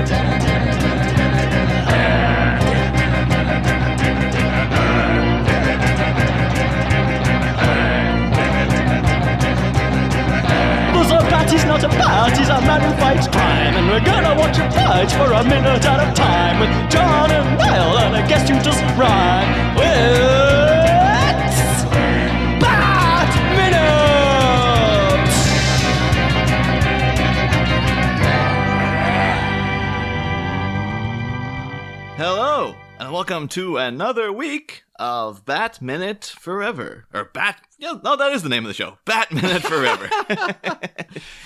He's not a bat, he's a man who fights crime. And we're gonna watch him fight for a minute at a time. With John and Niall and a guest who doesn't rhyme. It's Bat Minute! Hello, and welcome to another week of Bat Minute Forever. Or Bat... Yeah, no, that is the name of the show. Bat Minute Forever.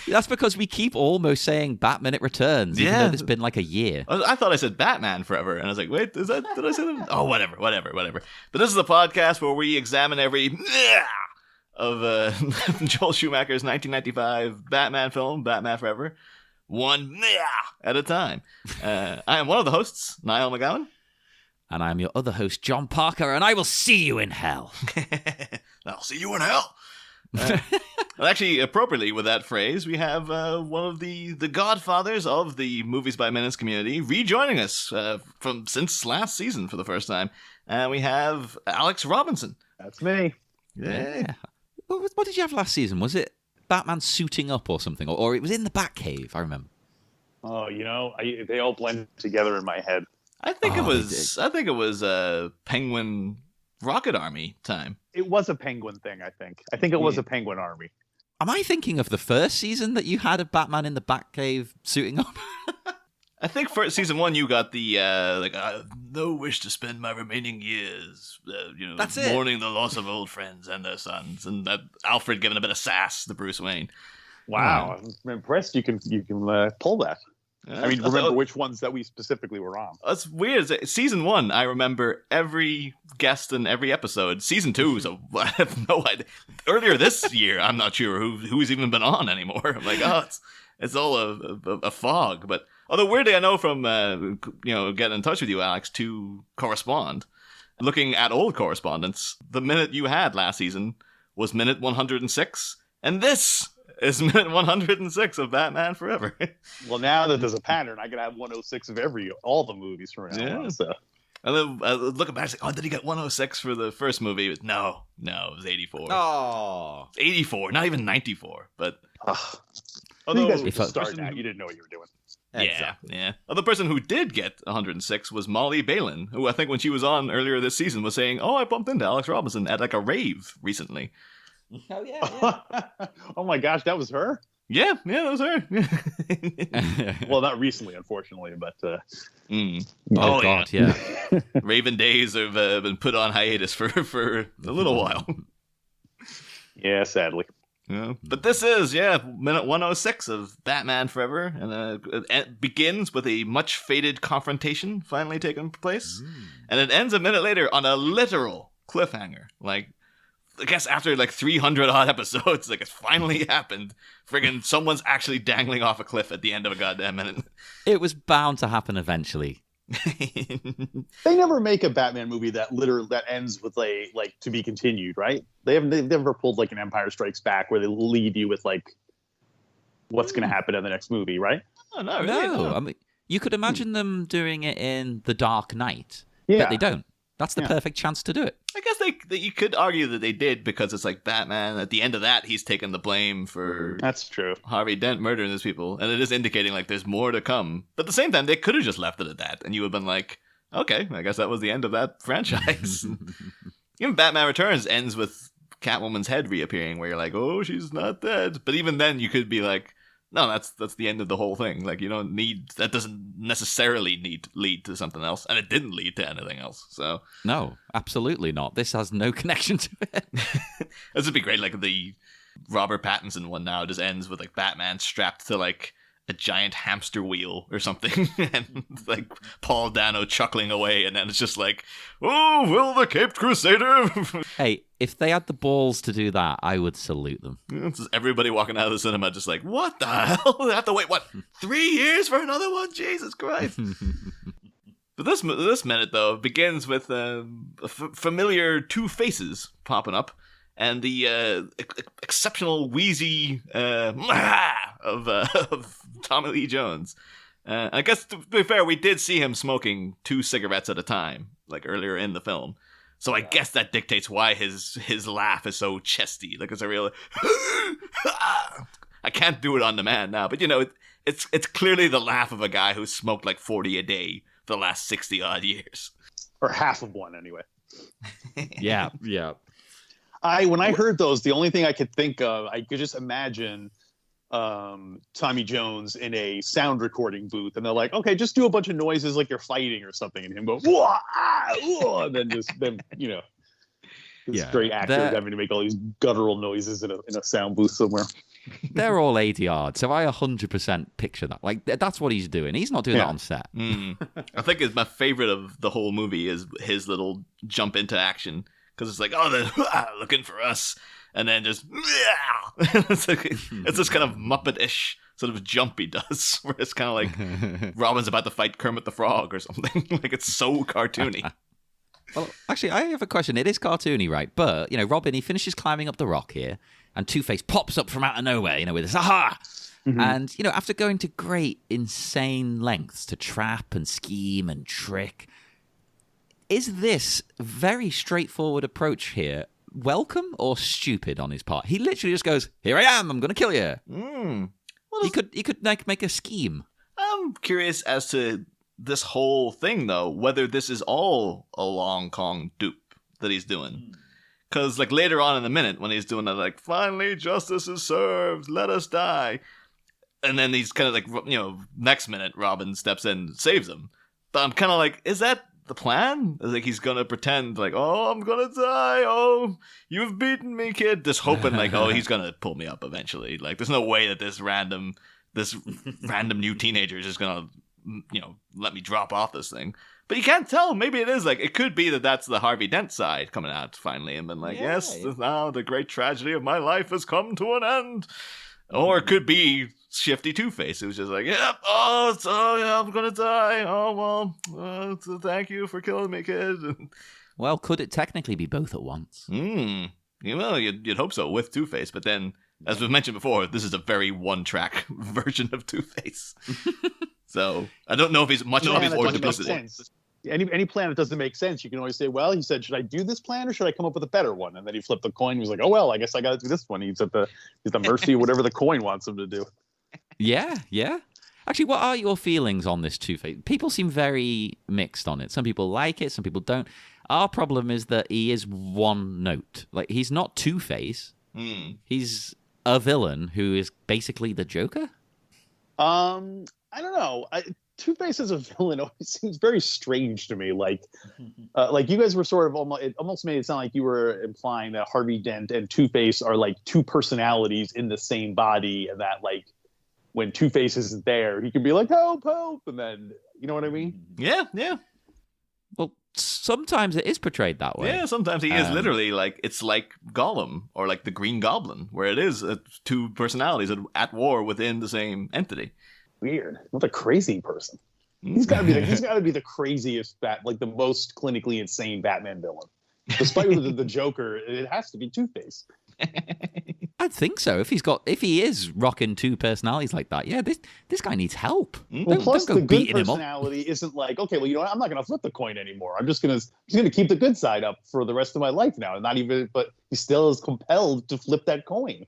That's because we keep almost saying Bat Minute Returns, even though it's been like a year. I thought I said Batman Forever, and I was like, wait, did I say that? Oh, whatever. But this is a podcast where we examine every of Joel Schumacher's 1995 Batman film, Batman Forever, one at a time. I am one of the hosts, Niall McGowan. And I am your other host, John Parker, and I will see you in hell. I'll see you in hell. Actually, appropriately with that phrase, we have one of the godfathers of the Movies by Minutes community rejoining us since last season for the first time. And we have Alex Robinson. That's me. Yeah. What did you have last season? Was it Batman suiting up or something? Or it was in the Batcave, I remember. Oh, they all blend together in my head. I think it was Penguin Rocket Army time. It was a Penguin thing, I think. I think it was a Penguin Army. Am I thinking of the first season that you had a Batman in the Batcave suiting up? I think for season 1 you got the no wish to spend my remaining years, mourning the loss of old friends and their sons, and that Alfred giving a bit of sass to Bruce Wayne. Wow, I'm impressed you can pull that. Remember which ones that we specifically were on. That's weird. Season 1, I remember every guest in every episode. Season 2, so I have no idea. Earlier this year, I'm not sure who's even been on anymore. I'm like, it's all a fog. But although weirdly, I know from getting in touch with you, Alex, to correspond, looking at old correspondence, the minute you had last season was minute 106, and this is minute 106 of Batman Forever. Well, now that there's a pattern, I can have 106 of all the movies from now on. So. And then looking back, it's like, did he get 106 for the first movie? No, it was 84. Oh. 84, not even 94. But although you guys were just starting out, you didn't know what you were doing. Yeah. Well, the person who did get 106 was Molly Balin, who I think when she was on earlier this season was saying, I bumped into Alex Robinson at like a rave recently. Oh, yeah. Oh, my gosh, that was her? Yeah, that was her. Well, not recently, unfortunately, but... Oh, God, yeah. Raven days have been put on hiatus for a little while. Yeah, sadly. Yeah. But this is, minute 106 of Batman Forever, and it begins with a much-fated confrontation finally taking place, and it ends a minute later on a literal cliffhanger, like... I guess after 300 odd episodes, it finally happened. Friggin' someone's actually dangling off a cliff at the end of a goddamn minute. It was bound to happen eventually. They never make a Batman movie that ends with to be continued, right? They've never pulled an Empire Strikes Back where they leave you with what's going to happen in the next movie, right? Oh, no, really, no. I mean, you could imagine them doing it in The Dark Knight, but they don't. That's the perfect chance to do it. I guess you could argue that they did, because it's like Batman, at the end of that, he's taking the blame for... That's true. Harvey Dent murdering those people, and it is indicating there's more to come. But at the same time, they could have just left it at that, and you would have been like, okay, I guess that was the end of that franchise. Even Batman Returns ends with Catwoman's head reappearing, where you're like, oh, she's not dead. But even then, you could be like, no, that's the end of the whole thing. You don't need... That doesn't necessarily lead to something else. And it didn't lead to anything else, so... No, absolutely not. This has no connection to it. This would be great. The Robert Pattinson one now just ends with, Batman strapped to, a giant hamster wheel or something. And, Paul Dano chuckling away. And then it's just oh, will the Caped Crusader... Hey, if they had the balls to do that, I would salute them. It's just everybody walking out of the cinema just what the hell? They have to wait, 3 years for another one? Jesus Christ. But this minute, though, begins with familiar two faces popping up, and the exceptional wheezy of Tommy Lee Jones. I guess to be fair, we did see him smoking 2 cigarettes at a time, like earlier in the film. So I guess that dictates why his laugh is so chesty. Like it's a real. I can't do it on demand now, but it's clearly the laugh of a guy who's smoked like 40 a day for the last 60 odd years, or half of one anyway. Yeah. When I heard those, the only thing I could think of, I could just imagine Tommy Jones in a sound recording booth, and they're like, okay, just do a bunch of noises like you're fighting or something, and him go, wah, ah, wah, and then this great actor having to make all these guttural noises in a sound booth somewhere. They're all ADR'd, so I 100% picture that. Like, that's what he's doing. He's not doing that on set. I think my favorite of the whole movie is his little jump into action, because it's like, oh, they're looking for us. And then just, it's this kind of Muppet-ish sort of jump he does, where it's kind of like Robin's about to fight Kermit the Frog or something. Like, it's so cartoony. Well, actually, I have a question. It is cartoony, right? But, Robin, he finishes climbing up the rock here, and Two-Face pops up from out of nowhere, with this, aha! Mm-hmm. And, after going to great, insane lengths to trap and scheme and trick, is this very straightforward approach here welcome or stupid on his part? He literally just goes, here I am, I'm going to kill you. Well, he could make a scheme. I'm curious as to this whole thing, though, whether this is all a Long Kong dupe that he's doing. Because, like, later on in the minute, when he's doing that, like, finally justice is served, let us die. And then he's kind of like, next minute, Robin steps in and saves him. But I'm kind of like, is that the plan? Like, he's gonna pretend like, oh, I'm gonna die, oh, you've beaten me, kid, just hoping like, oh, he's gonna pull me up eventually. Like, there's no way that this random new teenager is just gonna let me drop off this thing. But you can't tell. Maybe it is like, it could be that that's the Harvey Dent side coming out finally and been like, yes, now the great tragedy of my life has come to an end. Or it could be shifty Two-Face. It was just like, I'm gonna die. Oh, well, thank you for killing me, kid. Well, could it technically be both at once? You'd hope so with Two-Face, but then, as we've mentioned before, this is a very one-track version of Two-Face. So, I don't know if he's much of or duplicity. Any plan that doesn't make sense, you can always say, well, he said, should I do this plan or should I come up with a better one? And then he flipped the coin. He was like, oh, well, I guess I got to do this one. He's at the mercy of whatever the coin wants him to do. Yeah. Actually, what are your feelings on this Two-Face? People seem very mixed on it. Some people like it, some people don't. Our problem is that he is one note. Like, he's not Two-Face. He's a villain who is basically the Joker. I don't know. Two-Face as a villain always seems very strange to me. Like you guys were sort of it almost made it sound like you were implying that Harvey Dent and Two-Face are like two personalities in the same body, and that like when Two-Face isn't there, he can be like, help, and then, you know what I mean? Yeah. Well, sometimes it is portrayed that way. Yeah, sometimes he is literally like, it's like Gollum or like the Green Goblin, where it is two personalities at war within the same entity. Weird. What a crazy person. He's got to be the craziest the most clinically insane Batman villain. Despite the Joker, it has to be Two-Face. I think so. If he is rocking two personalities like that, yeah, this guy needs help. Well, plus the good personality isn't like, okay, well, you know what? I'm not going to flip the coin anymore. He's going to keep the good side up for the rest of my life now, but he still is compelled to flip that coin.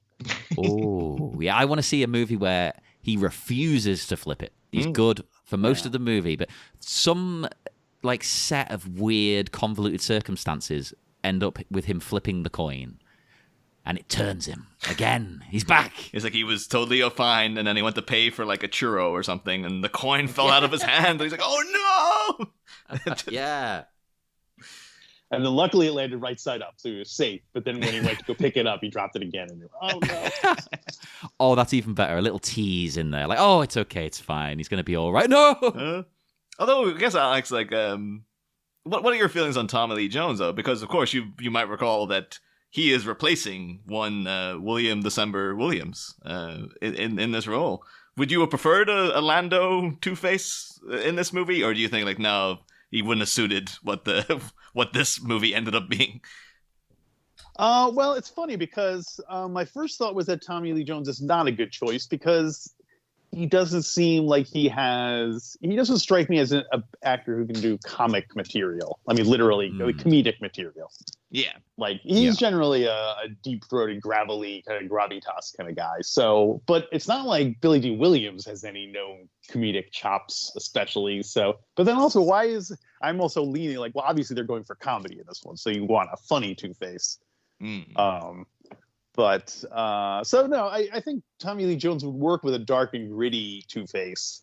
Oh, yeah. I want to see a movie where he refuses to flip it. He's good for most of the movie, but some like set of weird, convoluted circumstances end up with him flipping the coin. And it turns him again. He's back. It's like he was totally fine, and then he went to pay for like a churro or something, and the coin fell out of his hand. And he's like, "Oh no!" Yeah. And then luckily it landed right side up, so he was safe. But then when he went to go pick it up, he dropped it again, and oh no! Oh, that's even better. A little tease in there, like, "Oh, it's okay, it's fine. He's gonna be all right." No. Although I guess Alex, like, what are your feelings on Tommy Lee Jones though? Because of course you might recall that he is replacing one William December Williams in this role. Would you have preferred a Lando Two-Face in this movie, or do you think like no, he wouldn't have suited what this movie ended up being? Well, it's funny because my first thought was that Tommy Lee Jones is not a good choice because he doesn't seem like he doesn't strike me as an actor who can do comic material. I mean, literally comedic material. Yeah. Like he's generally a deep-throated, gravelly, kind of gravitas kind of guy. So, but it's not like Billy D. Williams has any known comedic chops, especially. So, but then also, I'm also leaning like, well, obviously they're going for comedy in this one, so you want a funny Two-Face. But so no, I think Tommy Lee Jones would work with a dark and gritty Two-Face.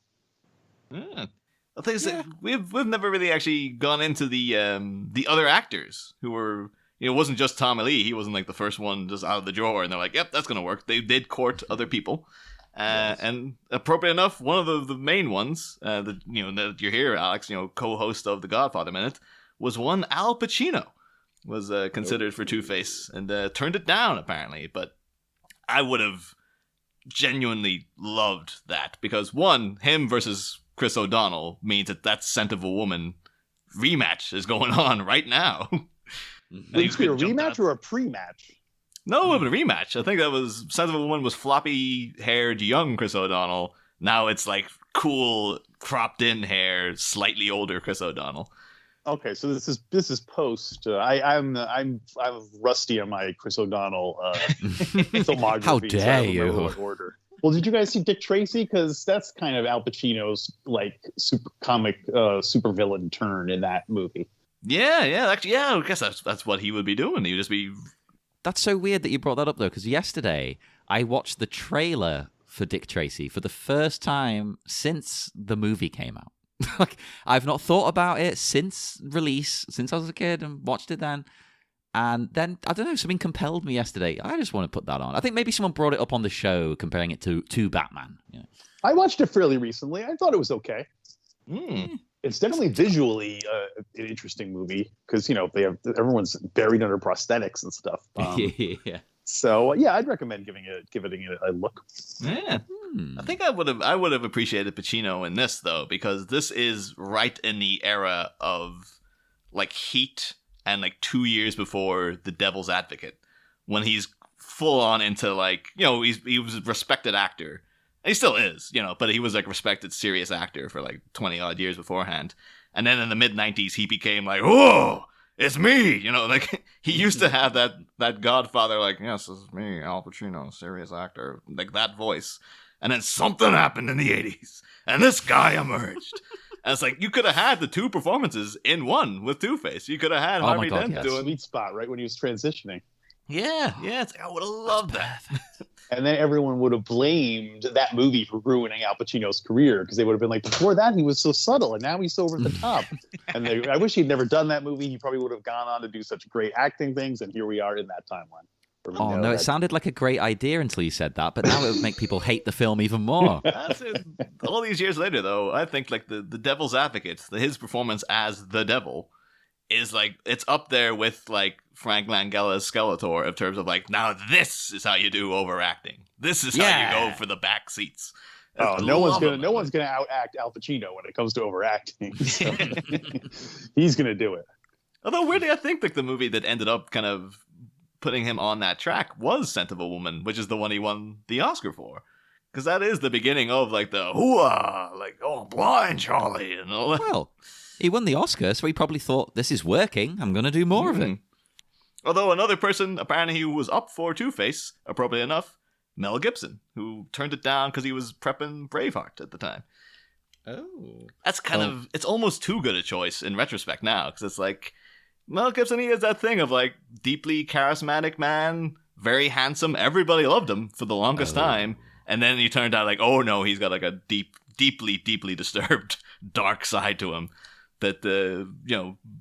The thing is, we've never really actually gone into the other actors who were, it wasn't just Tommy Lee. He wasn't like the first one just out of the drawer, and they're like, yep, that's gonna work. They did court other people, and appropriate enough, one of the main ones that you're here, Alex, co-host of the Godfather Minute, was one Al Pacino. Was considered for Two-Face and turned it down, apparently. But I would have genuinely loved that because, one, him versus Chris O'Donnell means that Scent of a Woman rematch is going on right now. It's a rematch or a pre-match? No, it was a rematch. I think that was Scent of a Woman was floppy-haired young Chris O'Donnell. Now it's like cool, cropped-in hair, slightly older Chris O'Donnell. Okay, so this is post. I'm rusty on my Chris O'Donnell filmography. How dare you? Order. Well, did you guys see Dick Tracy? Because that's kind of Al Pacino's like super comic supervillain turn in that movie. Yeah. Actually, I guess that's what he would be doing. He would just be. That's so weird that you brought that up though, because yesterday I watched the trailer for Dick Tracy for the first time since the movie came out. Like, I've not thought about it since release, since I was a kid and watched it then. And then, I don't know, something compelled me yesterday. I just want to put that on. I think maybe someone brought it up on the show, comparing it to Batman. I watched it fairly recently. I thought it was okay. It's definitely visually an interesting movie because, everyone's buried under prosthetics and stuff. Yeah. So I'd recommend giving it a look. Yeah, I think I would have appreciated Pacino in this though, because this is right in the era of like Heat and like 2 years before The Devil's Advocate, when he's full on into like he was a respected actor. And he still is, but he was like a respected serious actor for like 20 odd years beforehand, and then in the mid 90s he became like, oh, it's me, like he used to have that Godfather, like, yes, this is me, Al Pacino, serious actor, like that voice. And then something happened in the 80s, and this guy emerged. And it's like, you could have had the two performances in one with Two-Face. You could have had Harvey Dent doing sweet spot right when he was transitioning. Yeah, it's like, I would have loved that. And then everyone would have blamed that movie for ruining Al Pacino's career because they would have been like, before that he was so subtle and now he's so over the top. And I wish he'd never done that movie. He probably would have gone on to do such great acting things, and here we are in that timeline. Oh no, it sounded like a great idea until you said that, but now it would make people hate the film even more. That's it. All these years later, though, I think like the Devil's Advocate, his performance as the devil, is like, it's up there with like Frank Langella's Skeletor in terms of like, now this is how you do overacting. This is how you go for the back seats. Oh, no one's gonna outact Al Pacino when it comes to overacting. So. He's gonna do it. Although weirdly, I think like the movie that ended up kind of putting him on that track was Scent of a Woman, which is the one he won the Oscar for. Because that is the beginning of like the hoo-ah, like, oh, blind Charlie and all that. Well, he won the Oscar, so he probably thought, this is working, I'm going to do more of it. Although another person, apparently who was up for Two-Face, appropriately enough, Mel Gibson, who turned it down because he was prepping Braveheart at the time. Oh. That's kind of, it's almost too good a choice in retrospect now, because it's like, Mel Gibson, he has that thing of like, deeply charismatic man, very handsome, everybody loved him for the longest time, and then he turned out like, oh no, he's got like a deeply disturbed, dark side to him that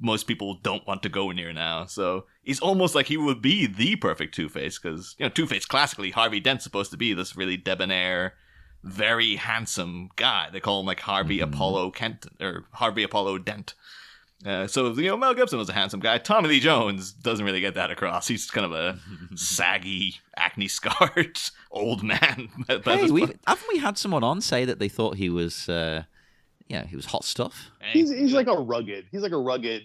most people don't want to go near now. So he's almost like he would be the perfect Two-Face, because Two-Face classically, Harvey Dent's supposed to be this really debonair, very handsome guy. They call him like Harvey Apollo Kent or Harvey Apollo Dent. So Mel Gibson was a handsome guy. Tommy Lee Jones doesn't really get that across. He's kind of a saggy, acne-scarred old man. Hey, haven't we had someone on say that they thought he was? He was hot stuff. He's like a rugged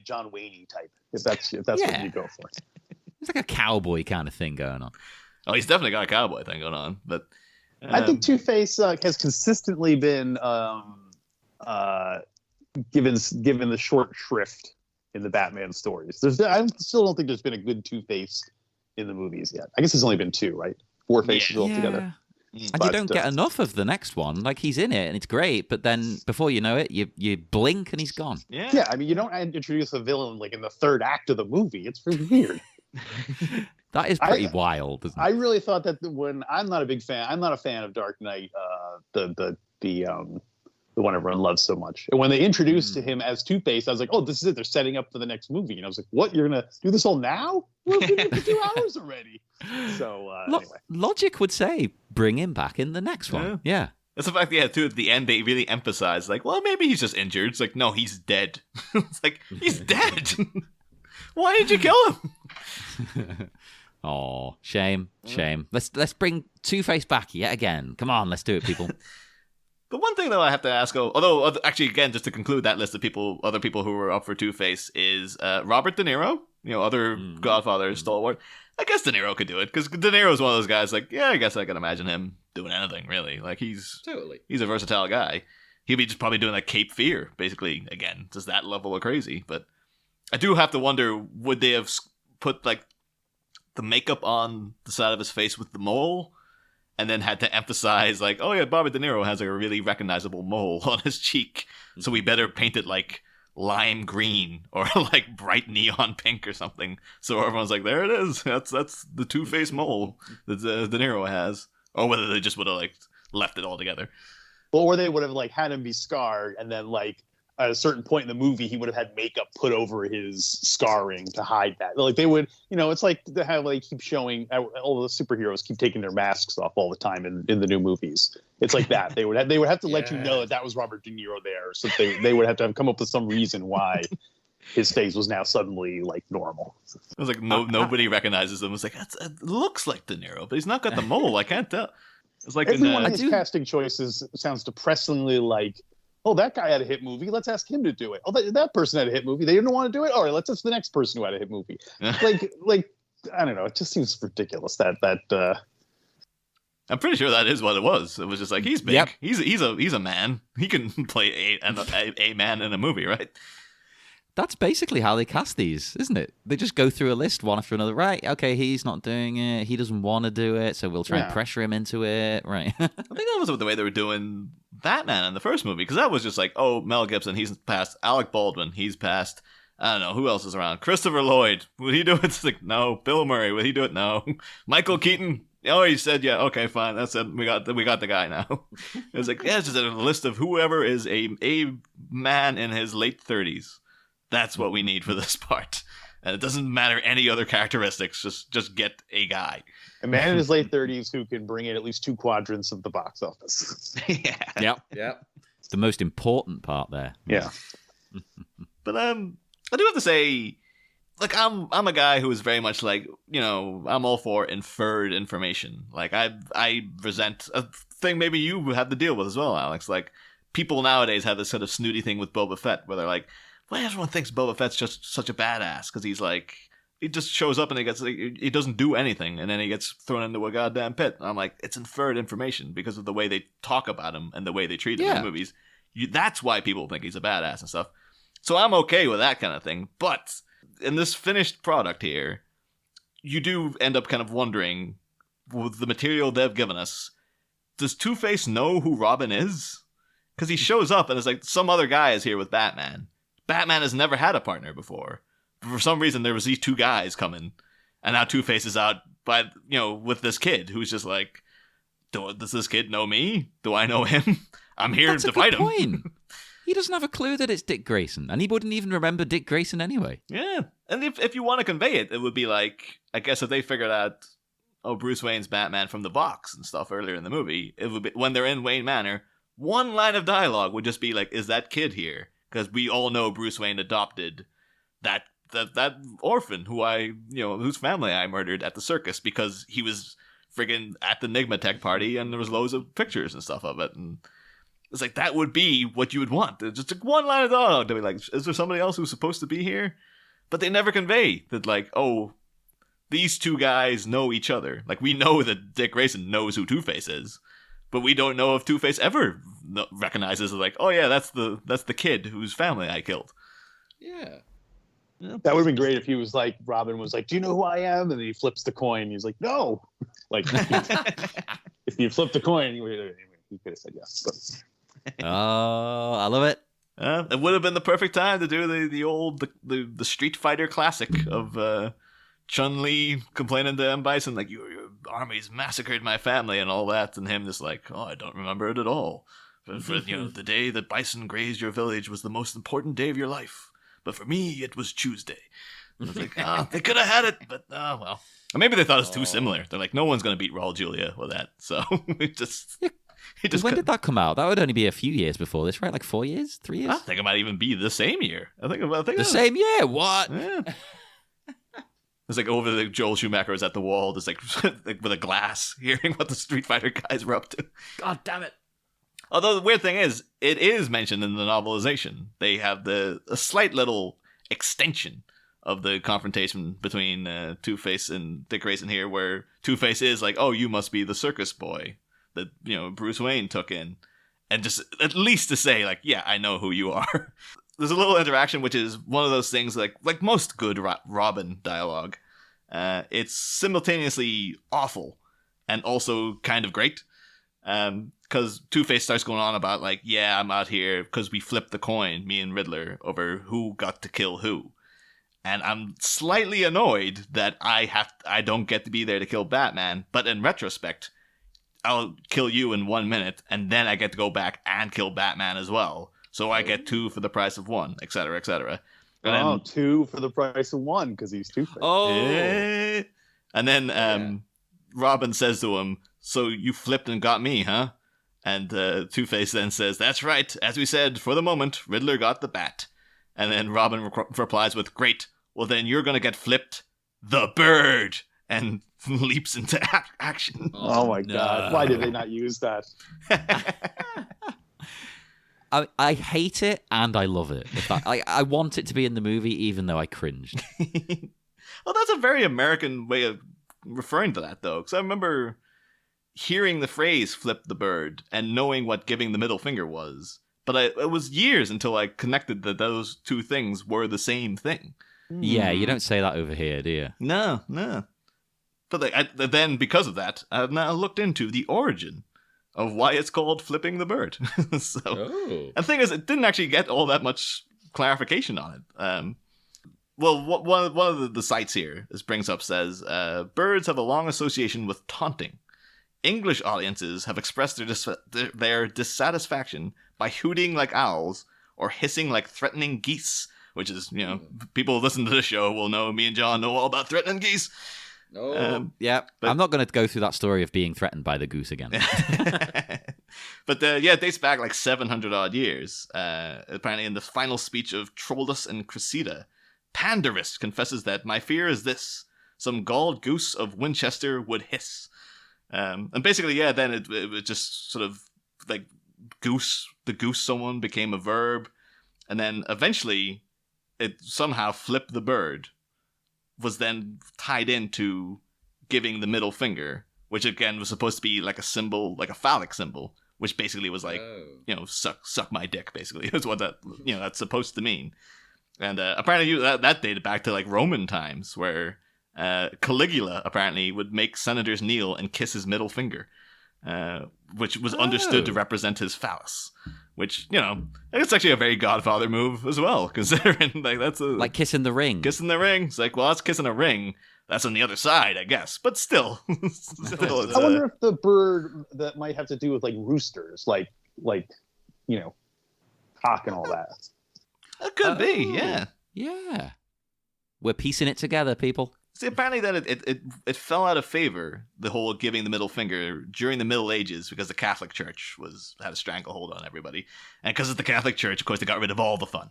John Wayne type, if that's what you go for. It's like a cowboy kind of thing going on. Oh, he's definitely got a cowboy thing going on. But I think Two-Face has consistently been given the short shrift in the Batman stories. I still don't think there's been a good Two-Face in the movies yet. I guess there's only been 2, right? 4 faces altogether. And you don't get enough of the next one. Like, he's in it and it's great, but then before you know it, you blink and he's gone. Yeah, I mean, you don't introduce a villain like in the 3rd act of the movie. It's pretty weird. That is pretty wild, isn't it? I really thought that when I'm not a fan of Dark Knight, the one everyone loves so much. And when they introduced to him as Two-Face, I was like, oh, this is it. They're setting up for the next movie. And I was like, what? You're going to do this all now? We've been here for 2 hours already. So anyway. Logic would say bring him back in the next one. Yeah. It's the fact that, too, at the end, they really emphasize, like, well, maybe he's just injured. It's like, no, he's dead. It's like, he's dead. Why did you kill him? Oh, shame. Let's bring Two-Face back yet again. Come on, let's do it, people. The one thing, though, I have to ask, although, actually, again, just to conclude that list of other people who were up for Two-Face is Robert De Niro, other Godfather stalwart. I guess De Niro could do it, because De Niro is one of those guys, like, yeah, I guess I can imagine him doing anything, really. Like, he's a versatile guy. He'd be just probably doing, like, Cape Fear, basically, again, just that level of crazy. But I do have to wonder, would they have put, like, the makeup on the side of his face with the mole, and then had to emphasize, like, oh yeah, Bobby De Niro has like a really recognizable mole on his cheek, so we better paint it like lime green or like bright neon pink or something, so everyone's like, there it is, that's the Two-Face mole that De Niro has. Or whether they just would have like left it all together. Or they would have like had him be scarred, and then like at a certain point in the movie, he would have had makeup put over his scarring to hide that. Like they would, it's like how they keep showing all the superheroes keep taking their masks off all the time in the new movies. It's like that. They would have to let you know that was Robert De Niro there. So they would have to come up with some reason why his face was now suddenly like normal. It was like nobody recognizes him. It's like, it looks like De Niro, but he's not got the mole. I can't tell. It's like every one of his casting choices sounds depressingly like, oh, that guy had a hit movie. Let's ask him to do it. Oh, that person had a hit movie. They didn't want to do it. All right, let's ask the next person who had a hit movie. like I don't know. It just seems ridiculous that. I'm pretty sure that is what it was. It was just like, he's big. Yep. He's a man. He can play a man in a movie, right? That's basically how they cast these, isn't it? They just go through a list one after another. Right, okay, he's not doing it. He doesn't want to do it, so we'll try and pressure him into it. Right. I think that was the way they were doing Batman in the first movie, because that was just like, oh, Mel Gibson, he's passed. Alec Baldwin, he's passed. I don't know, who else is around? Christopher Lloyd, would he do it? It's like, no. Bill Murray, would he do it? No. Michael Keaton, oh, he said, yeah, okay, fine, that's it. We got the guy now. It was like, yeah, it's just a list of whoever is a man in his late 30s. That's what we need for this part. And it doesn't matter any other characteristics. Just get a guy. A man in his late 30s who can bring in at least 2 quadrants of the box office. Yeah. Yep. It's the most important part there. Yeah. But I do have to say, like, I'm a guy who is very much like, I'm all for inferred information. Like, I resent a thing maybe you have to deal with as well, Alex. Like, people nowadays have this sort of snooty thing with Boba Fett where they're like, well, everyone thinks Boba Fett's just such a badass because he's like, he just shows up and he doesn't do anything, and then he gets thrown into a goddamn pit. And I'm like, it's inferred information because of the way they talk about him and the way they treat him in the movies. That's why people think he's a badass and stuff. So I'm okay with that kind of thing. But in this finished product here, you do end up kind of wondering, with the material they've given us, does Two-Face know who Robin is? Because he shows up and it's like, some other guy is here with Batman. Batman has never had a partner before. For some reason, there was these 2 guys coming, and now Two-Face is out with this kid who's just like, does this kid know me? Do I know him? I'm here to fight him. He doesn't have a clue that it's Dick Grayson, and he wouldn't even remember Dick Grayson anyway. Yeah, and if you want to convey it, it would be like, I guess if they figured out, Bruce Wayne's Batman from the box and stuff earlier in the movie, it would be, when they're in Wayne Manor, one line of dialogue would just be like, is that kid here? Because we all know Bruce Wayne adopted that orphan whose family I murdered at the circus because he was friggin' at the Nigmatech party and there was loads of pictures and stuff of it. And it's like, that would be what you would want. It's just like one line of dialogue to be like, is there somebody else who's supposed to be here? But they never convey that, like, oh, these 2 guys know each other. Like, we know that Dick Grayson knows who Two-Face is. but we don't know if Two-Face ever recognizes it. Like, oh yeah, that's the kid whose family I killed. Yeah. That would have been great if he was like, Robin was like, do you know who I am? And then he flips the coin. He's like, no. Like, if he flipped the coin, he could have said yes. But. Oh, I love it. It would have been the perfect time to do the Street Fighter classic of Chun-Li complaining to M. Bison, like, your armies massacred my family and all that, and him just like, oh, I don't remember it at all. But for the day that Bison grazed your village was the most important day of your life. But for me, it was Tuesday. I was like, they could have had it, but well. Or maybe they thought it was too similar. They're like, no one's going to beat Raul Julia with that. So he just when did that come out? That would only be a few years before this, right? Like 4 years? 3 years? I think it might even be the same year. I think the same year? What? Yeah. It's like over the Joel Schumacher was at the wall, just like with a glass, hearing what the Street Fighter guys were up to. God damn it. Although the weird thing is, it is mentioned in the novelization. They have a slight little extension of the confrontation between Two-Face and Dick Grayson here, where Two-Face is like, oh, you must be the circus boy that, Bruce Wayne took in. And just at least to say, like, yeah, I know who you are. There's a little interaction, which is one of those things, like most good Robin dialogue. It's simultaneously awful and also kind of great. Because Two-Face starts going on about, like, yeah, I'm out here because we flipped the coin, me and Riddler, over who got to kill who. And I'm slightly annoyed that I don't get to be there to kill Batman, but in retrospect, I'll kill you in 1 minute, and then I get to go back and kill Batman as well. So I get 2 for the price of 1, etc., etc. Oh, 2 for the price of 1, because he's Two-Face. Oh! Yeah. And then Robin says to him, so you flipped and got me, huh? And Two-Face then says, that's right. As we said, for the moment, Riddler got the bat. And then Robin replies with, great. Well, then you're going to get flipped the bird. And leaps into action. Oh my God. Why did they not use that? I hate it and I love it. I want it to be in the movie even though I cringed. Well, that's a very American way of referring to that, though. Because I remember hearing the phrase flip the bird and knowing what giving the middle finger was. But it was years until I connected that those two things were the same thing. Yeah, you don't say that over here, do you? No. But then, because of that, I've now looked into the origin of why it's called flipping the bird. And the thing is, it didn't actually get all that much clarification on it. Well, one of the sites here, this brings up, says, birds have a long association with taunting. English audiences have expressed their dissatisfaction by hooting like owls or hissing like threatening geese, which is, people who listen to the show will know me and John know all about threatening geese. Yeah, but I'm not going to go through that story of being threatened by the goose again. But it dates back like 700 odd years. Apparently, in the final speech of Troilus and Cressida, Pandarus confesses that my fear is this: some galled goose of Winchester would hiss. And basically, then it just sort of like the goose someone became a verb, and then eventually it somehow flipped the bird. Was then tied into giving the middle finger, which again was supposed to be like a symbol, like a phallic symbol, which basically was like, suck my dick, basically, is what that, that's supposed to mean. And apparently that dated back to like Roman times, where Caligula apparently would make senators kneel and kiss his middle finger, which was understood to represent his phallus. Which, it's actually a very Godfather move as well, considering like that's like kissing the ring. Kissing the ring. It's like, well, that's kissing a ring. That's on the other side, I guess. But still, I wonder if the bird that might have to do with like roosters, like cock and all that. That could be, yeah. Yeah. We're piecing it together, people. See, apparently that it fell out of favor, the whole giving the middle finger, during the Middle Ages, because the Catholic Church had a stranglehold on everybody. And because of the Catholic Church, of course, they got rid of all the fun.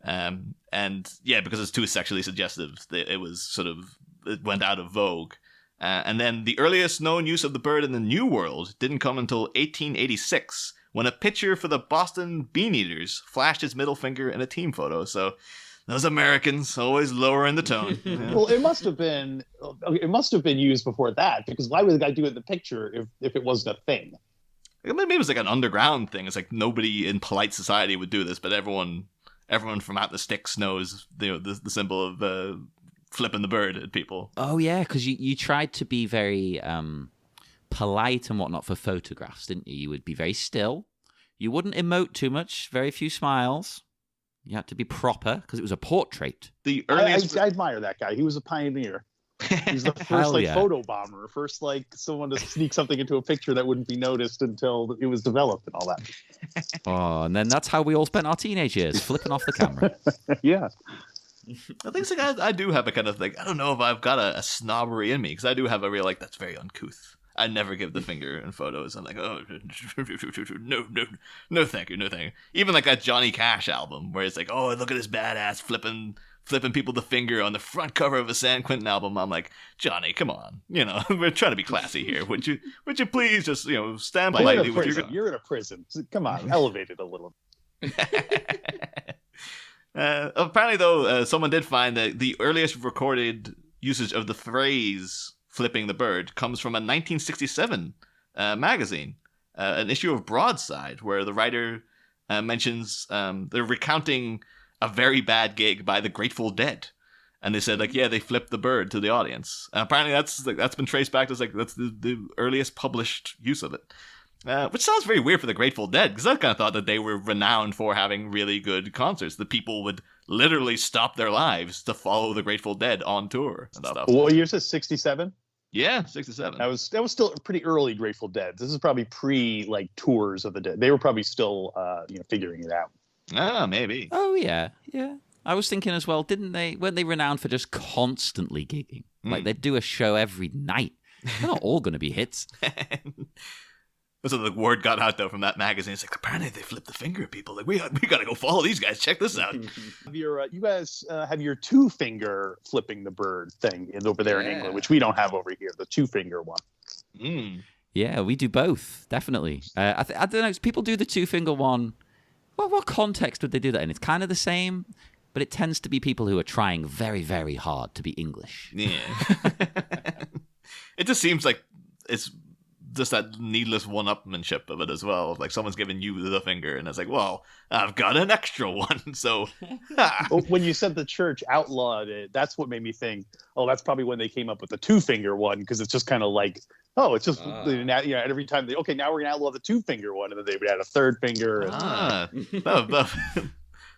Because it's too sexually suggestive, it went out of vogue. And then the earliest known use of the bird in the New World didn't come until 1886, when a pitcher for the Boston Beaneaters flashed his middle finger in a team photo. So those Americans always lowering the tone. Yeah. Well, it must have been used before that, because why would the guy do it in the picture if it wasn't a thing? Maybe it was like an underground thing. It's like nobody in polite society would do this, but everyone from out the sticks knows the symbol of flipping the bird at people. Oh yeah, because you tried to be very polite and whatnot for photographs, didn't you? You would be very still. You wouldn't emote too much. Very few smiles. You had to be proper because it was a portrait. The earliest. I admire that guy. He was a pioneer. He's the first photo bomber, first someone to sneak something into a picture that wouldn't be noticed until it was developed and all that. Oh, and then that's how we all spent our teenage years, flipping off the camera. Yeah. I think it's like I do have a kind of like, I don't know if I've got a snobbery in me, because I do have a real like, that's very uncouth. I never give the finger in photos. I'm like, oh, no, thank you, no, thank you. Even like that Johnny Cash album, where it's like, oh, look at this badass flipping people the finger on the front cover of a San Quentin album. I'm like, Johnny, come on, we're trying to be classy here. Would you please just stand politely with your? You're in a prison. Come on, elevate it a little. Apparently, though, someone did find that the earliest recorded usage of the phrase "flipping the bird" comes from a 1967 magazine, an issue of Broadside, where the writer mentions they're recounting a very bad gig by the Grateful Dead, and they said like, yeah, they flipped the bird to the audience. And apparently, that's been traced back to that's the earliest published use of it. Which sounds very weird for the Grateful Dead, because I kind of thought that they were renowned for having really good concerts. The people would literally stop their lives to follow the Grateful Dead on tour and stuff. What year is this? 67? Yeah, 67. That was still pretty early Grateful Dead. This is probably pre tours of the Dead. They were probably still figuring it out. Ah, maybe. Oh yeah. I was thinking as well. Weren't they renowned for just constantly gigging? Like they'd do a show every night. They're not all going to be hits. So the word got out though from that magazine. It's like, apparently they flipped the finger at people. Like we got to go follow these guys. Check this out. You guys have your 2-finger flipping the bird thing over there in England, which we don't have over here. The 2-finger one. Mm. Yeah, we do both, definitely. I don't know. People do the 2-finger one. What context would they do that in? It's kind of the same, but it tends to be people who are trying very, very hard to be English. Yeah. It just seems like it's just that needless one-upmanship of it as well. Like someone's giving you the finger, and it's like, well, I've got an extra one. So when you said the church outlawed it, that's what made me think, oh, that's probably when they came up with the 2-finger one, because it's just kind of like, oh, it's just every time now we're gonna outlaw the 2-finger one, and then they would add a 3rd finger.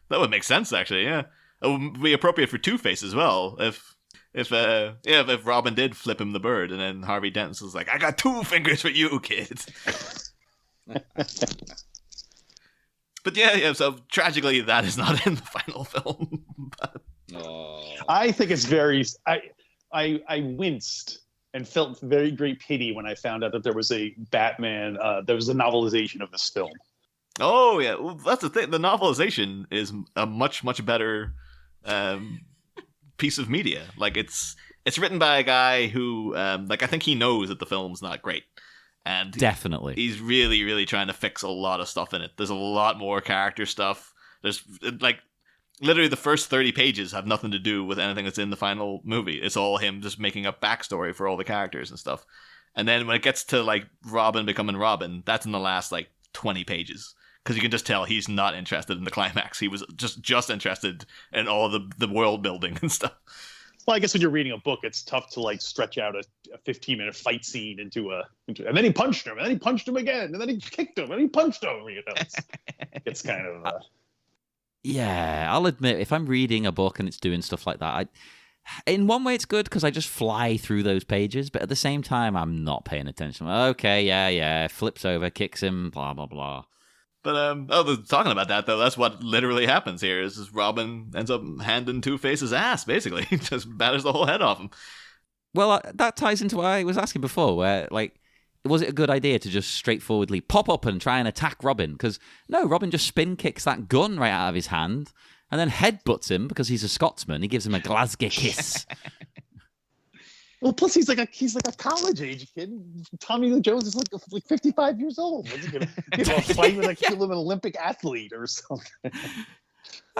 That would make sense actually. Yeah, it would be appropriate for Two-Face as well. If Robin did flip him the bird, and then Harvey Dent was like, I got 2 fingers for you, kids. But yeah, so tragically that is not in the final film. I think it's very I winced and felt very great pity when I found out that there was a Batman there was a novelization of this film. Oh yeah, well, that's the thing. The novelization is a much, much better piece of media. Like it's written by a guy who I think he knows that the film's not great, and definitely he's really, really trying to fix a lot of stuff in it. There's a lot more character stuff. There's like literally the first 30 pages have nothing to do with anything that's in the final movie. It's all him just making up backstory for all the characters and stuff. And then when it gets to like Robin becoming Robin, that's in the last like 20 pages. Because you can just tell he's not interested in the climax. He was just interested in all the world building and stuff. Well, I guess when you're reading a book, it's tough to like stretch out a 15-minute fight scene into and then he punched him, and then he punched him again, and then he kicked him, and he punched him. It's kind of. Yeah, I'll admit, if I'm reading a book and it's doing stuff like that, in one way it's good because I just fly through those pages, but at the same time, I'm not paying attention. Okay, yeah, flips over, kicks him, blah, blah, blah. But talking about that though, that's what literally happens here. Is Robin ends up handing Two-Face's ass, basically, just batters the whole head off him. Well, that ties into what I was asking before, where like, was it a good idea to just straightforwardly pop up and try and attack Robin? Because no, Robin just spin kicks that gun right out of his hand and then headbutts him because he's a Scotsman. He gives him a GLASGAE kiss. Well, plus he's like a college age kid. Tommy Lee Jones is like 55 years old. What's he gonna fight with an Olympic athlete or something?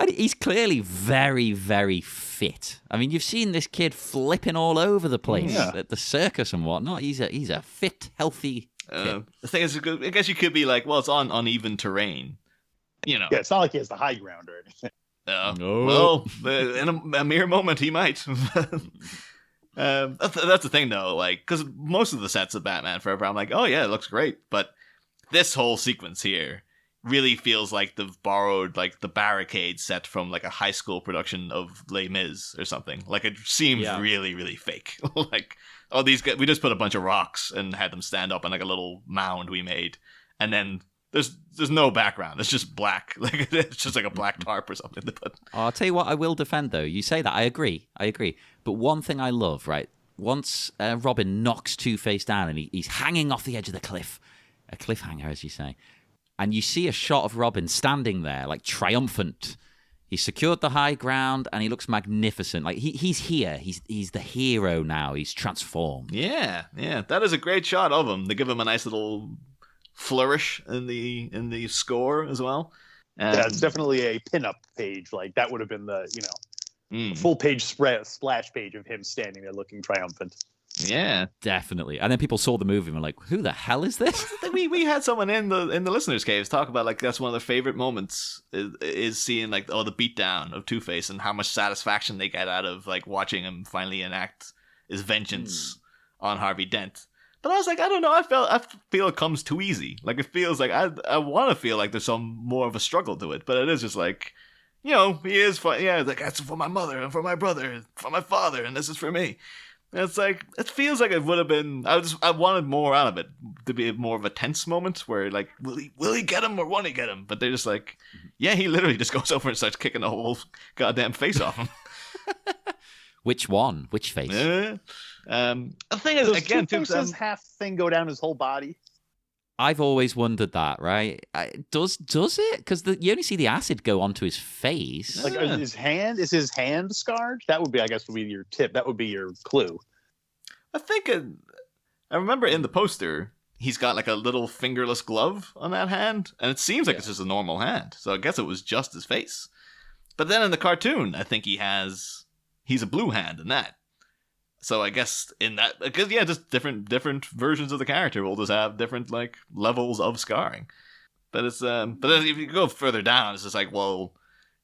He's clearly very, very fit. I mean, you've seen this kid flipping all over the place at the circus and whatnot. He's a fit, healthy Kit. The thing is, I guess you could be like, well, it's on uneven terrain. You know. Yeah, it's not like he has the high ground or anything. Well, in a mere moment, he might. That's the thing, though. Like, because most of the sets of Batman Forever, I'm like, oh yeah, it looks great. But this whole sequence here really feels like they've borrowed like the barricade set from like a high school production of Les Mis or something. Like, it seems really, really fake. Like, oh, these guys, we just put a bunch of rocks and had them stand up on like a little mound we made, and then there's no background. It's just black. Like, it's just like a black tarp or something. But I'll tell you what I will defend, though. You say that. I agree. But one thing I love, right? Once Robin knocks Two-Face down and he's hanging off the edge of the cliff, a cliffhanger, as you say, and you see a shot of Robin standing there, like triumphant. He's secured the high ground and he looks magnificent. Like he's here. He's the hero now. He's transformed. Yeah. That is a great shot of him. They give him a nice little flourish in the score as well. Yeah, it's definitely a pinup page. Like that would have been the full page splash page of him standing there looking triumphant. Yeah, definitely. And then people saw the movie and were like, "Who the hell is this?" we had someone in the listeners' caves talk about like that's one of their favorite moments is seeing like the beatdown of Two-Face and how much satisfaction they get out of like watching him finally enact his vengeance on Harvey Dent. But I was like, I don't know. I feel it comes too easy. Like it feels like I want to feel like there's some more of a struggle to it, but it is just like, he is fine. Yeah, like that's for my mother and for my brother and for my father, and this is for me. And it's like it feels like it would have been. I wanted more out of it to be more of a tense moment where like, will he get him or won't he get him? But they're just like, yeah, he literally just goes over and starts kicking the whole goddamn face off him. Which one? Which face? The thing is, Does again, Two-Face's half thing go down his whole body? I've always wondered that, right? Does it? Because you only see the acid go onto his face. Like is his hand scarred? That would be, I guess, would be your tip. That would be your clue. I think I remember in the poster he's got like a little fingerless glove on that hand, and it seems like it's just a normal hand. So I guess it was just his face. But then in the cartoon, I think he's a blue hand in that. So I guess in that, because just different versions of the character will just have different like levels of scarring. But it's but then if you go further down, it's just like, well,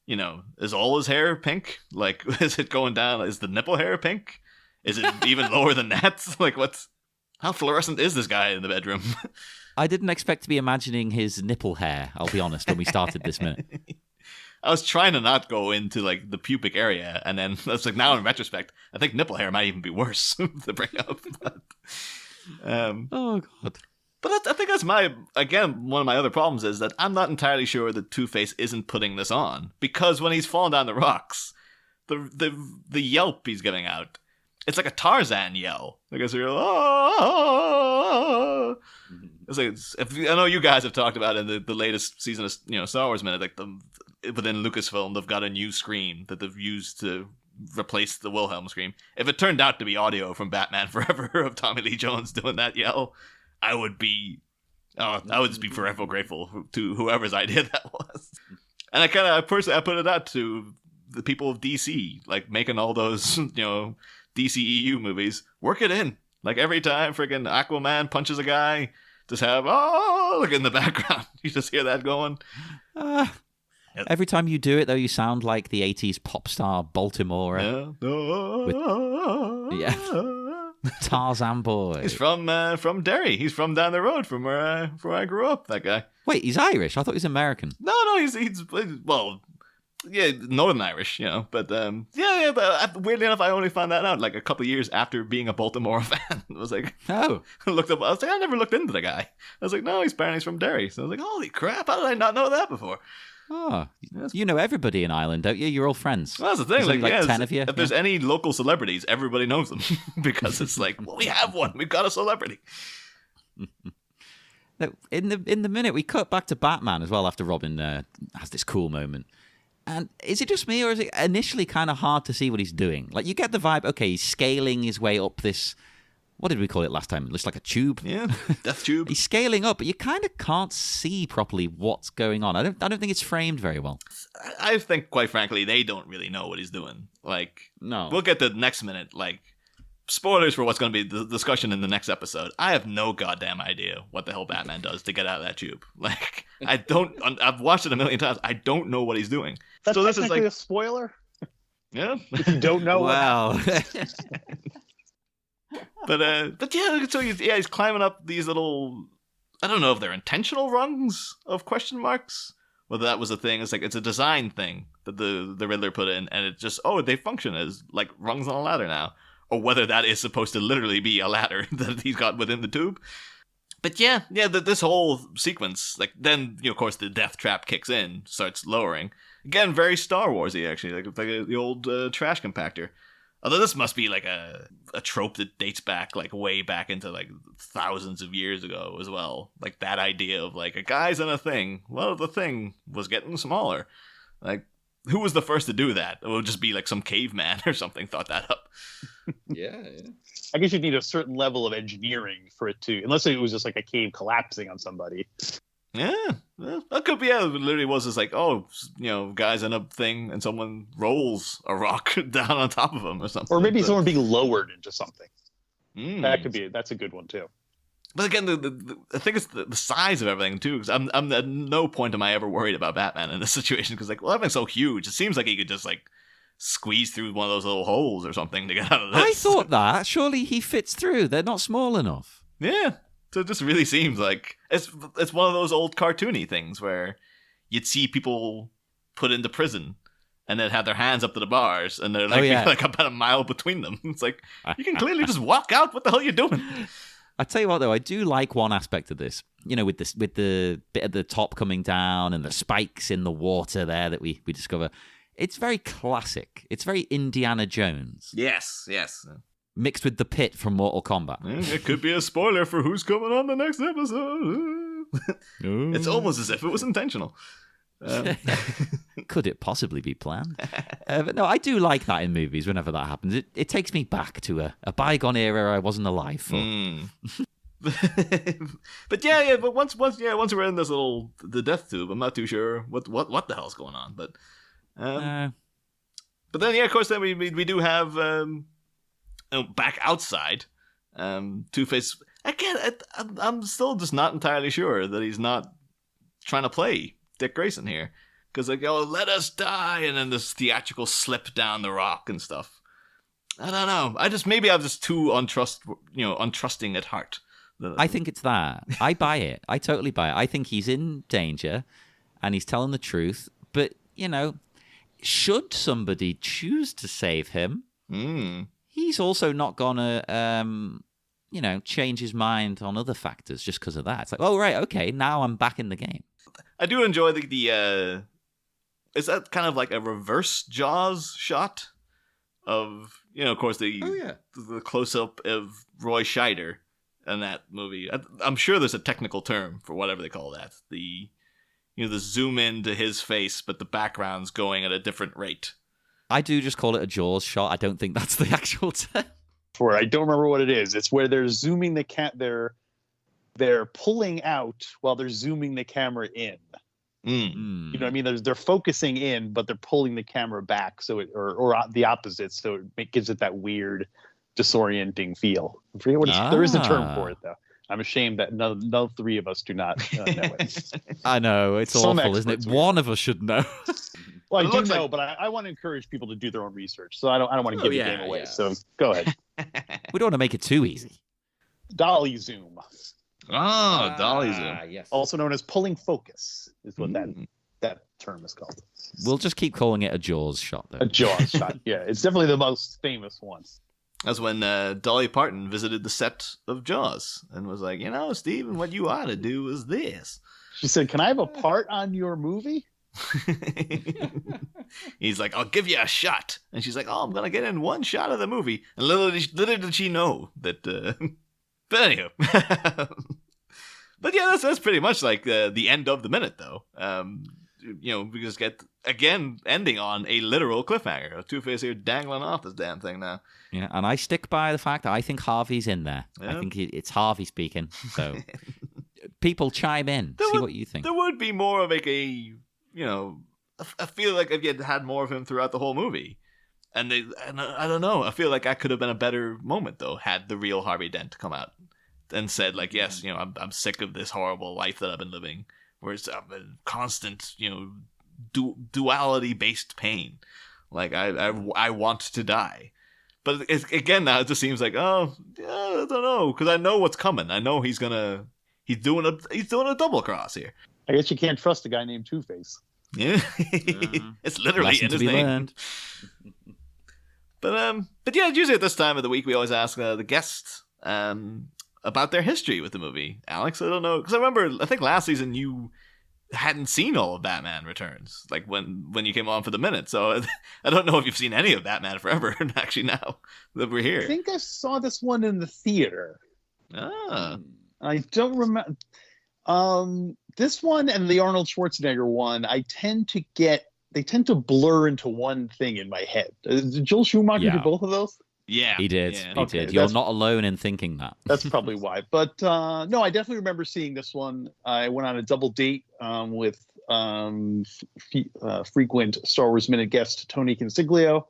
is all his hair pink? Like, is it going down? Is the nipple hair pink? Is it even lower than that? Like, how fluorescent is this guy in the bedroom? I didn't expect to be imagining his nipple hair. I'll be honest. When we started this minute. I was trying to not go into like the pubic area, and then that's like now in retrospect, I think nipple hair might even be worse to bring up. But, oh god! But I think that's one of my other problems is that I'm not entirely sure that Two-Face isn't putting this on, because when he's falling down the rocks, the yelp he's giving out, it's like a Tarzan yell. Like it's real. Oh! It's like I know you guys have talked about in the latest season of Star Wars Minute, like within Lucasfilm, they've got a new scream that they've used to replace the Wilhelm scream. If it turned out to be audio from Batman Forever of Tommy Lee Jones doing that yell, I would just be forever grateful to whoever's idea that was. And I put it out to the people of DC, like making all those, DCEU movies, work it in. Like every time friggin' Aquaman punches a guy, just have, look in the background. You just hear that going. Every time you do it, though, you sound like the 80s pop star Baltimore. Tarzan boy. He's from Derry. He's from down the road from where I grew up, that guy. Wait, he's Irish? I thought he was American. No, he's Northern Irish, But but weirdly enough, I only found that out like a couple of years after being a Baltimore fan. I was like, oh, looked up. I was like, I never looked into the guy. I was like, no, he's from Derry. So I was like, holy crap, how did I not know that before? Oh, you know everybody in Ireland, don't you? You're all friends. Well, that's the thing. There's like 10 of you. If there's any local celebrities, everybody knows them because it's like, well, we have one. We've got a celebrity. In the minute we cut back to Batman as well after Robin has this cool moment. And is it just me, or is it initially kind of hard to see what he's doing? Like, you get the vibe, okay, he's scaling his way up this, what did we call it last time? It looks like a tube. Yeah, death tube. He's scaling up, but you kind of can't see properly what's going on. I don't think it's framed very well. I think, quite frankly, they don't really know what he's doing. Like, no. We'll get to the next minute, like, spoilers for what's going to be the discussion in the next episode. I have no goddamn idea what the hell Batman does to get out of that tube. Like, I've watched it a million times. I don't know what he's doing. That's so this is like a spoiler. Yeah. If you don't know. Wow. But yeah, so he's climbing up these little, I don't know if they're intentional rungs of question marks, whether that was a thing. It's like, it's a design thing that the Riddler put in, and it just, they function as like rungs on a ladder now. Or whether that is supposed to literally be a ladder that he's got within the tube. But yeah, this whole sequence, like, then, of course, the death trap kicks in, starts lowering. Again, very Star Wars-y, actually, like the old trash compactor. Although this must be like a trope that dates back, like, way back into, like, thousands of years ago as well. Like, that idea of, like, a guy's in a thing. Well, the thing was getting smaller. Like, who was the first to do that? It would just be, like, some caveman or something thought that up. Yeah. I guess you'd need a certain level of engineering for it to, unless it was just like a cave collapsing on somebody. Yeah, that could be. Yeah, it literally was just like, guys in a thing, and someone rolls a rock down on top of them or something. Or maybe someone being lowered into something. That could be. That's a good one too. But again, I think it's the size of everything too. Because I'm at no point am I ever worried about Batman in this situation. Because everything's so huge, it seems like he could just like squeeze through one of those little holes or something to get out of this. I thought that. Surely he fits through. They're not small enough. Yeah. So it just really seems like it's one of those old cartoony things where you'd see people put into prison and then have their hands up to the bars and they're like, like about a mile between them. It's like, you can clearly just walk out. What the hell are you doing? I tell you what, though, I do like one aspect of this. With the bit at the top coming down and the spikes in the water there that we discover. It's very classic. It's very Indiana Jones. Yes. Mixed with the pit from Mortal Kombat. It could be a spoiler for who's coming on the next episode. It's almost as if it was intentional. Could it possibly be planned? But no, I do like that in movies whenever that happens. It takes me back to a bygone era I wasn't alive for. But but once we're in this the death tube, I'm not too sure what the hell's going on. But but then of course then we do have back outside, Two-Face again. I'm still just not entirely sure that he's not trying to play Dick Grayson here, because like, let us die, and then this theatrical slip down the rock and stuff. I don't know. I'm just too untrusting at heart. I think it's that. I buy it. I totally buy it. I think he's in danger, and he's telling the truth. But should somebody choose to save him, he's also not gonna, change his mind on other factors just because of that. It's like, oh right, okay, now I'm back in the game. I do enjoy the is that kind of like a reverse Jaws shot of, of course the close up of Roy Scheider in that movie. I'm sure there's a technical term for whatever they call that. The zoom into his face, but the background's going at a different rate. I do just call it a Jaws shot. I don't think that's the actual term. For I don't remember what it is. It's where they're zooming they're pulling out while they're zooming the camera in. You know what I mean? They're focusing in, but they're pulling the camera back, so or the opposite, so it gives it that weird, disorienting feel. I forget what there is a term for it though. I'm ashamed that none three of us do not know it. I know, it's awful, isn't it? One of us should know. Well, I do know, but I want to encourage people to do their own research, so I don't want to give the game away. So go ahead. We don't want to make it too easy. Dolly zoom. Oh, dolly zoom. Yes. Also known as pulling focus is what that term is called. We'll just keep calling it a Jaws shot, though. A Jaws shot, yeah. It's definitely the most famous one. That's when Dolly Parton visited the set of Jaws and was like, Steven, what you ought to do is this. She said, can I have a part on your movie? He's like, I'll give you a shot. And she's like, I'm going to get in one shot of the movie. And little did she know that... But anywho. But yeah, that's pretty much like the end of the minute, though. We just get, again, ending on a literal cliffhanger. Two-Face here dangling off this damn thing now. Yeah, and I stick by the fact that I think Harvey's in there. Yeah. I think it's Harvey speaking. So people chime in, see what you think. There would be more of like I feel like if you had more of him throughout the whole movie, and I don't know. I feel like that could have been a better moment though, had the real Harvey Dent come out and said like, yes, I'm sick of this horrible life that I've been living, where it's constant, duality based pain. Like I want to die. But again, now it just seems like, oh, yeah, I don't know, because I know what's coming. I know he's doing a double cross here. I guess you can't trust a guy named Two-Face. Yeah, it's literally Lesson in to his be name. learned. But yeah, usually at this time of the week we always ask the guests about their history with the movie. Alex, I don't know, because I think last season you hadn't seen all of Batman Returns, like when you came on for the minute. So I don't know if you've seen any of Batman Forever. Actually, now that we're here, I think I saw this one in the theater. I don't remember. This one and the Arnold Schwarzenegger one, they tend to blur into one thing in my head. Did Joel Schumacher do both of those? Yeah, he did. Yeah. He did. You're not alone in thinking that. That's probably why. But no, I definitely remember seeing this one. I went on a double date with frequent Star Wars Minute guest Tony Consiglio.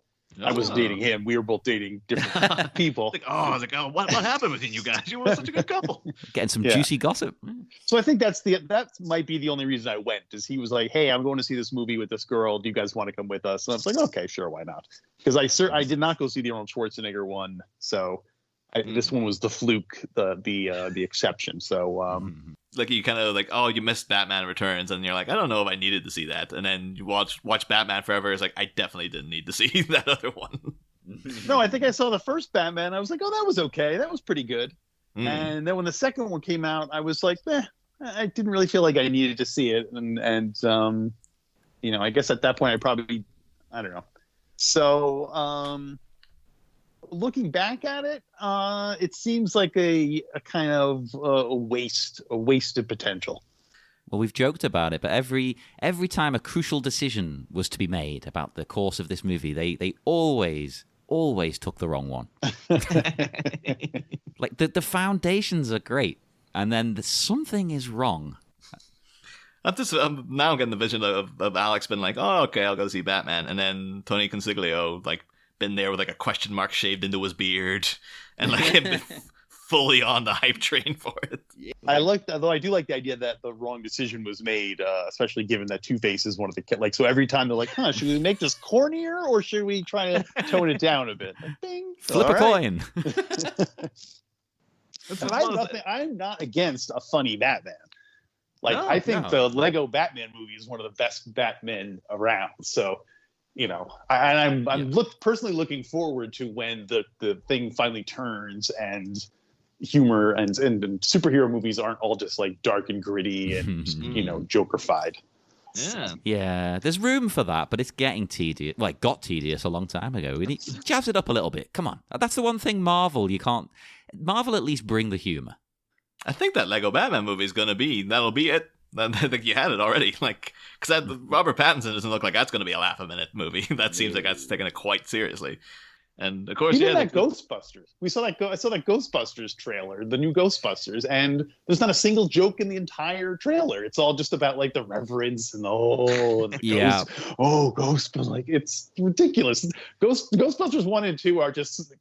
I was dating him. We were both dating different people. I was like, what happened between you guys? You were such a good couple. Getting some juicy gossip. So I think that might be the only reason I went, is he was like, hey, I'm going to see this movie with this girl. Do you guys want to come with us? And I was like, okay, sure, why not? Because I did not go see the Arnold Schwarzenegger one. So this one was the fluke, the exception. So like you kind of like, oh, you missed Batman Returns, and you're like, I don't know if I needed to see that. And then you watch Batman Forever. It's like, I definitely didn't need to see that other one. No, I think I saw the first Batman. I was like, oh, that was okay. That was pretty good. And then when the second one came out, I was like, I didn't really feel like I needed to see it. And I guess at that point I don't know. So looking back at it, it seems like a kind of a wasted potential. Well, we've joked about it, but every time a crucial decision was to be made about the course of this movie, they always took the wrong one. Like the foundations are great, and then something is wrong. I'm now getting the vision of Alex being like, oh, okay, I'll go see Batman, and then Tony Consiglio like been there with like a question mark shaved into his beard, and like him fully on the hype train for it. I do like the idea that the wrong decision was made, especially given that Two-Face is one of the so every time they're like, should we make this cornier or should we try to tone it down a bit? Like, bing, flip a coin. I'm not against a funny Batman. I think the Lego Batman movie is one of the best Batmen around. So, I'm personally looking forward to when the thing finally turns and humor and superhero movies aren't all just like dark and gritty and Joker-fied. Yeah, there's room for that, but it's getting tedious. Well, it got tedious a long time ago. We need to jazz it up a little bit. Come on, that's the one thing Marvel at least bring the humor. I think that Lego Batman movie is that'll be it. I think you had it already, because Robert Pattinson doesn't look like that's going to be a laugh-a-minute movie. That seems like that's taking it quite seriously. And of course, even that Ghostbusters. I saw that Ghostbusters trailer, the new Ghostbusters, and there's not a single joke in the entire trailer. It's all just about like the reverence and Ghostbusters. Like, it's ridiculous. Ghostbusters 1 and 2 are just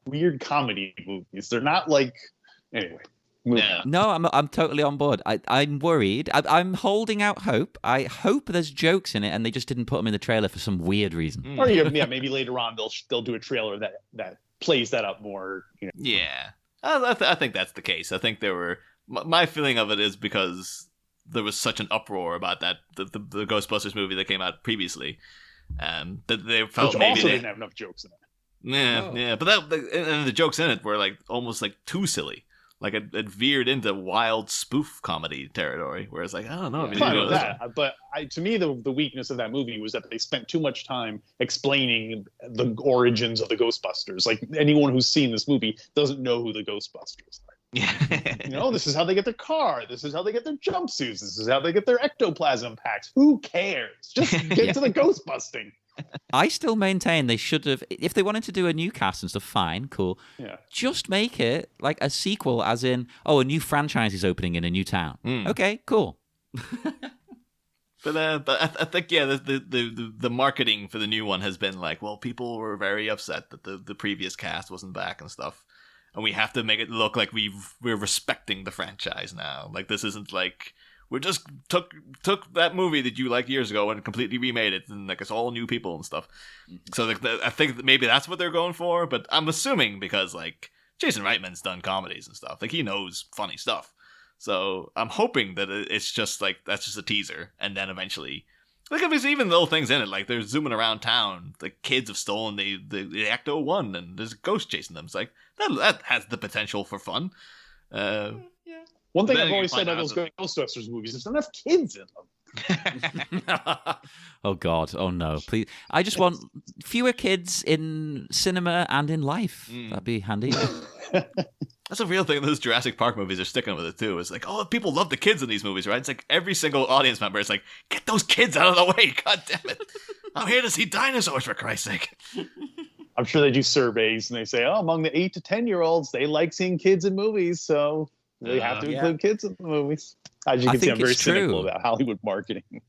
weird comedy movies. They're not like anyway. Yeah. No, I'm totally on board. I'm worried. I'm holding out hope. I hope there's jokes in it, and they just didn't put them in the trailer for some weird reason. Or maybe later on they'll do a trailer that plays that up more. Yeah, I think that's the case. I think my feeling of it is because there was such an uproar about that the Ghostbusters movie that came out previously, that they felt which maybe also they didn't have enough jokes in it. Yeah, but and the jokes in it were like almost like too silly. Like it veered into wild spoof comedy territory, where it's like, I don't know. But to me, the weakness of that movie was that they spent too much time explaining the origins of the Ghostbusters. Like, anyone who's seen this movie doesn't know who the Ghostbusters are. Yeah. This is how they get their car. This is how they get their jumpsuits. This is how they get their ectoplasm packs. Who cares? Just get to the ghostbusting. I still maintain they should have, if they wanted to do a new cast and stuff, fine, cool. Yeah. Just make it like a sequel, as in, a new franchise is opening in a new town. Okay, cool. But I think the marketing for the new one has been like, well, people were very upset that the previous cast wasn't back and stuff, and we have to make it look like we're respecting the franchise now. Like this isn't like we just took that movie that you liked years ago and completely remade it, and like it's all new people and stuff. So like I think that maybe that's what they're going for. But I'm assuming because like Jason Reitman's done comedies and stuff, like he knows funny stuff. So I'm hoping that it's just like that's just a teaser, and then eventually, like if there's even little things in it, like they're zooming around town, the kids have stolen the Ecto One, and there's a ghost chasing them. It's like that has the potential for fun. One thing I've always said about those Ghostbusters movies is there's enough kids in them. Oh God! Oh no! Please, I just want fewer kids in cinema and in life. That'd be handy. That's a real thing. Those Jurassic Park movies are sticking with it too. It's like, oh, people love the kids in these movies, right? It's like every single audience member is like, get those kids out of the way! God damn it! I'm here to see dinosaurs, for Christ's sake. I'm sure they do surveys and they say, oh, among the 8 to 10-year-olds, they like seeing kids in movies, so they have to include kids in the movies. As you can see, I'm very cynical about Hollywood marketing.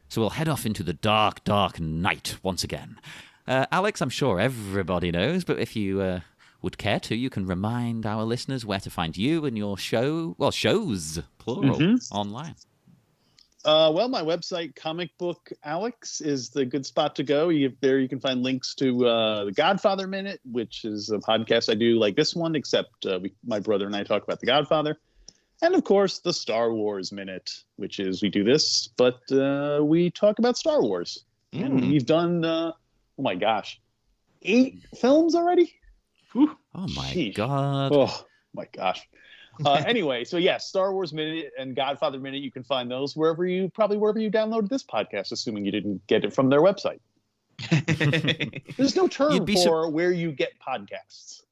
So we'll head off into the dark, dark night once again. Alex, I'm sure everybody knows, but if you would care to, you can remind our listeners where to find you and your shows, plural, online. Well, my website, Comic Book Alex, is the good spot to go. There you can find links to the Godfather Minute, which is a podcast I do like this one, except my brother and I talk about the Godfather. And, of course, the Star Wars Minute, which is we do this, but we talk about Star Wars. And we've done, 8 films already? Whew. Oh, my God. Oh, my gosh. Anyway, so yes, Star Wars Minute and Godfather Minute, you can find those wherever you downloaded this podcast, assuming you didn't get it from their website. There's no term for where you get podcasts.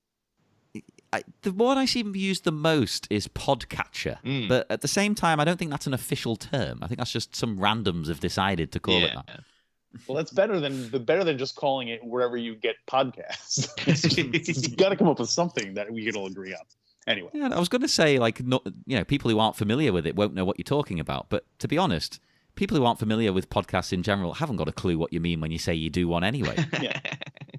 The one I see used the most is podcatcher, but at the same time, I don't think that's an official term. I think that's just some randoms have decided to call it that. Well, that's better than just calling it wherever you get podcasts. You got to come up with something that we can all agree on. Anyway, yeah, I was going to say, people who aren't familiar with it won't know what you're talking about. But to be honest, people who aren't familiar with podcasts in general haven't got a clue what you mean when you say you do one anyway. Yeah,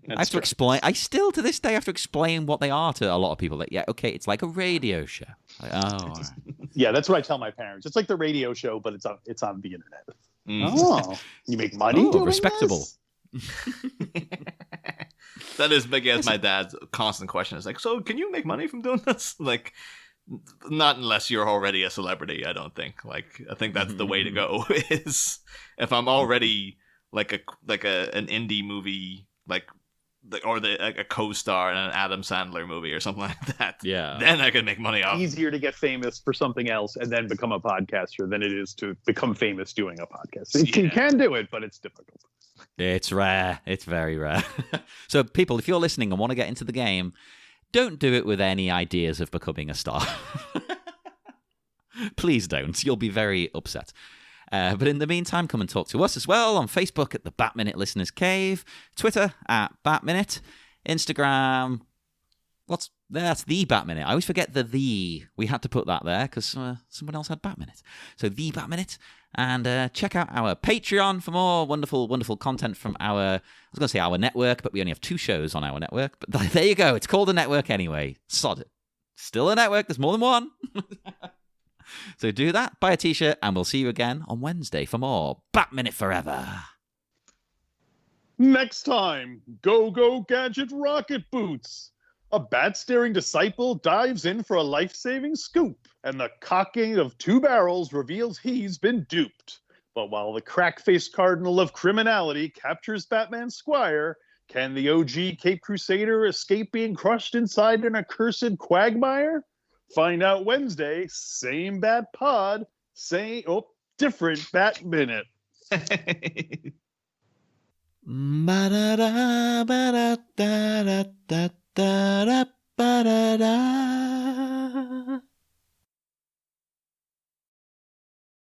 I have to explain. I still, to this day, have to explain what they are to a lot of people. Like, yeah, okay, it's like a radio show. Like, oh, right. Yeah, that's what I tell my parents. It's like the radio show, but it's on the internet. Oh, you make money doing respectable. That is, I guess, my dad's constant question is like, so can you make money from doing this? Like, not unless you're already a celebrity, I don't think. Like, I think that's the way to go. Is if I'm already like an indie movie, or a co-star in an Adam Sandler movie or something like that. Yeah. Then I can make money off. Easier to get famous for something else and then become a podcaster than it is to become famous doing a podcast. You can do it, but it's difficult. It's rare. It's very rare. So people, if you're listening and want to get into the game, don't do it with any ideas of becoming a star. Please don't. You'll be very upset. But in the meantime, come and talk to us as well on Facebook at the Bat Minute Listeners Cave, Twitter at Bat Minute, Instagram. That's the Bat Minute. I always forget the. We had to put that there because someone else had Bat Minute. So the Bat Minute. And check out our Patreon for more wonderful, wonderful content from our network, but we only have 2 shows on our network. But there you go. It's called a network anyway. Sod it. Still a network. There's more than one. So do that, buy a t-shirt, and we'll see you again on Wednesday for more Bat Minute Forever. Next time, Go Gadget Rocket Boots. A bat-staring disciple dives in for a life-saving scoop, and the cocking of 2 barrels reveals he's been duped. But while the crack-faced cardinal of criminality captures Batman's squire, can the OG Cape Crusader escape being crushed inside an accursed quagmire? Find out Wednesday, same Bat Pod, different Bat Minute. Ba-da-da, ba-da-da-da-da-da-da.